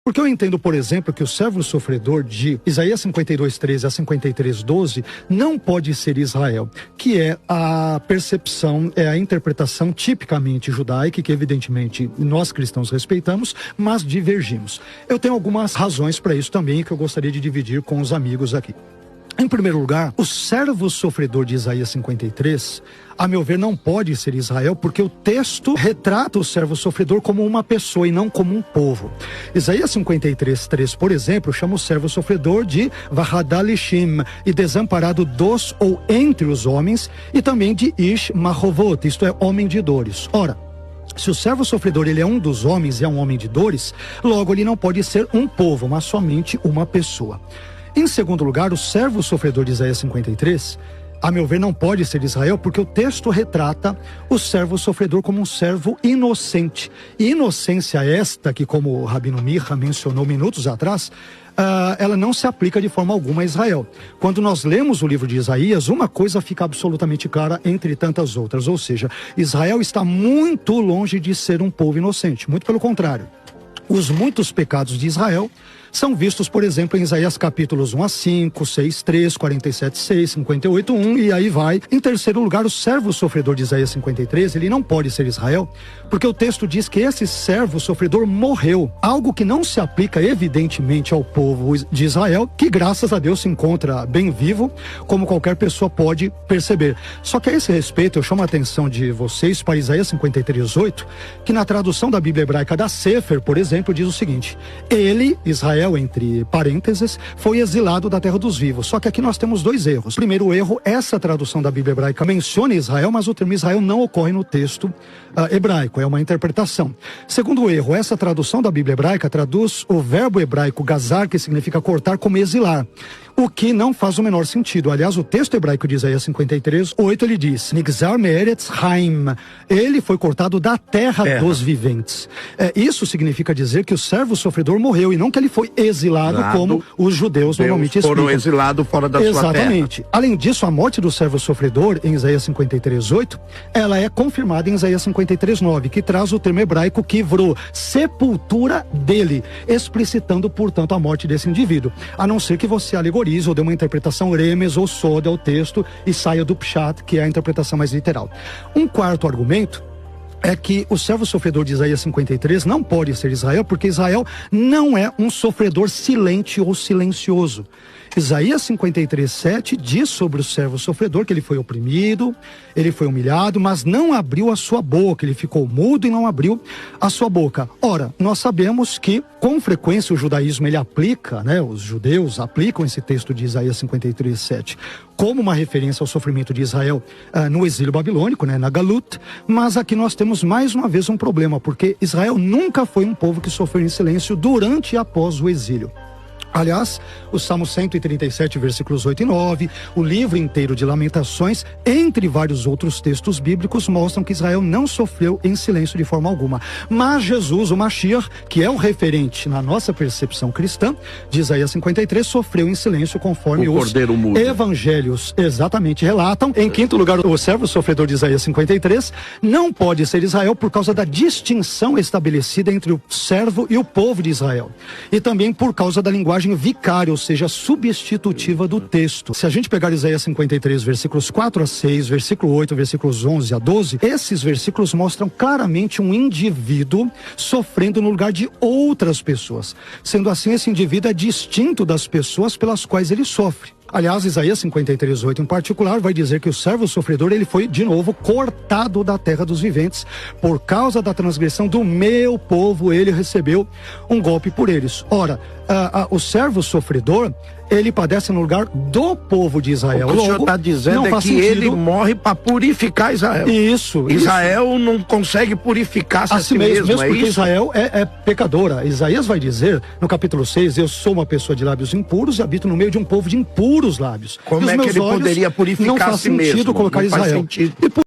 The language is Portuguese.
Porque eu entendo, por exemplo, que o servo sofredor de Isaías 52:13 a 53:12 não pode ser Israel, que é a percepção, é a interpretação tipicamente judaica, que evidentemente nós cristãos respeitamos, mas divergimos. Eu tenho algumas razões para isso também, que eu gostaria de dividir com os amigos aqui. Em primeiro lugar, o servo sofredor de Isaías 53, a meu ver, não pode ser Israel, porque o texto retrata o servo sofredor como uma pessoa e não como um povo. Isaías 53:3, por exemplo, chama o servo sofredor de Vahadalishim, e desamparado dos ou entre os homens, e também de Ish Mahovot, isto é, homem de dores. Ora, se o servo sofredor ele é um dos homens e é um homem de dores, logo ele não pode ser um povo, mas somente uma pessoa. Em segundo lugar, o servo sofredor de Isaías 53, a meu ver, não pode ser Israel, porque o texto retrata o servo sofredor como um servo inocente. E inocência esta, que como o Rabino Micha mencionou minutos atrás, ela não se aplica de forma alguma a Israel. Quando nós lemos o livro de Isaías, uma coisa fica absolutamente clara entre tantas outras, ou seja, Israel está muito longe de ser um povo inocente, muito pelo contrário. Os muitos pecados de Israel são vistos, por exemplo, em Isaías capítulos 1 a 5, 6, 3, 47, 6, 58, 1 e aí vai. Em terceiro lugar, o servo sofredor de Isaías 53, ele não pode ser Israel, porque o texto diz que esse servo sofredor morreu, algo que não se aplica evidentemente ao povo de Israel, que graças a Deus se encontra bem vivo, como qualquer pessoa pode perceber. Só que a esse respeito, eu chamo a atenção de vocês para Isaías 53:8, que na tradução da Bíblia hebraica da Sefer, por exemplo, diz o seguinte: ele, Israel, entre parênteses, foi exilado da terra dos vivos. Só que aqui nós temos dois erros. Primeiro erro, essa tradução da Bíblia hebraica menciona Israel, mas o termo Israel não ocorre no texto hebraico, é uma interpretação. Segundo erro, essa tradução da Bíblia hebraica traduz o verbo hebraico gazar, que significa cortar, como exilar, o que não faz o menor sentido. Aliás, o texto hebraico de Isaías 53:8, ele diz: Nigzar me'eretz haim, ele foi cortado da terra dos viventes. Isso significa dizer que o servo sofredor morreu, e não que ele foi exilado, como os judeus normalmente explicam. Foram exilados fora da sua terra. Exatamente. Além disso, a morte do servo sofredor, em Isaías 53:8, ela é confirmada em Isaías 53:9, que traz o termo hebraico kivrô, sepultura dele, explicitando, portanto, a morte desse indivíduo. A não ser que você alegorize ou dê uma interpretação remes ou soda ao texto e saia do pshat, que é a interpretação mais literal. Um quarto argumento é que o servo sofredor de Isaías 53 não pode ser Israel, porque Israel não é um sofredor silente ou silencioso. Isaías 53:7 diz sobre o servo sofredor que ele foi oprimido, ele foi humilhado, mas não abriu a sua boca, ele ficou mudo e não abriu a sua boca. Ora, nós sabemos que com frequência o judaísmo ele aplica, os judeus aplicam esse texto de Isaías 53:7 como uma referência ao sofrimento de Israel no exílio babilônico, na Galut, mas aqui nós temos mais uma vez um problema, porque Israel nunca foi um povo que sofreu em silêncio durante e após o exílio. Aliás, o Salmo 137, versículos 8 e 9, o livro inteiro de Lamentações, entre vários outros textos bíblicos, mostram que Israel não sofreu em silêncio de forma alguma. Mas Jesus, o Mashiach, que é o referente na nossa percepção cristã, de Isaías 53, sofreu em silêncio, conforme os evangelhos exatamente relatam. Em quinto lugar, o servo sofredor de Isaías 53 não pode ser Israel por causa da distinção estabelecida entre o servo e o povo de Israel. E também por causa da linguagem vicária, ou seja, substitutiva do texto. Se a gente pegar Isaías 53, versículos 4 a 6, versículo 8, versículos 11 a 12, esses versículos mostram claramente um indivíduo sofrendo no lugar de outras pessoas. Sendo assim, esse indivíduo é distinto das pessoas pelas quais ele sofre. Aliás, Isaías 53:8 em particular vai dizer que o servo sofredor ele foi de novo cortado da terra dos viventes. Por causa da transgressão do meu povo, ele recebeu um golpe por eles. Ora, o servo sofredor, ele padece no lugar do povo de Israel. O que o senhor está dizendo é que ele morre para purificar Israel. Israel não consegue purificar-se a si mesmo, porque Israel é pecadora. Isaías vai dizer, no capítulo 6, eu sou uma pessoa de lábios impuros e habito no meio de um povo de impuros lábios. Como é que ele poderia purificar a si mesmo? Não faz sentido colocar Israel.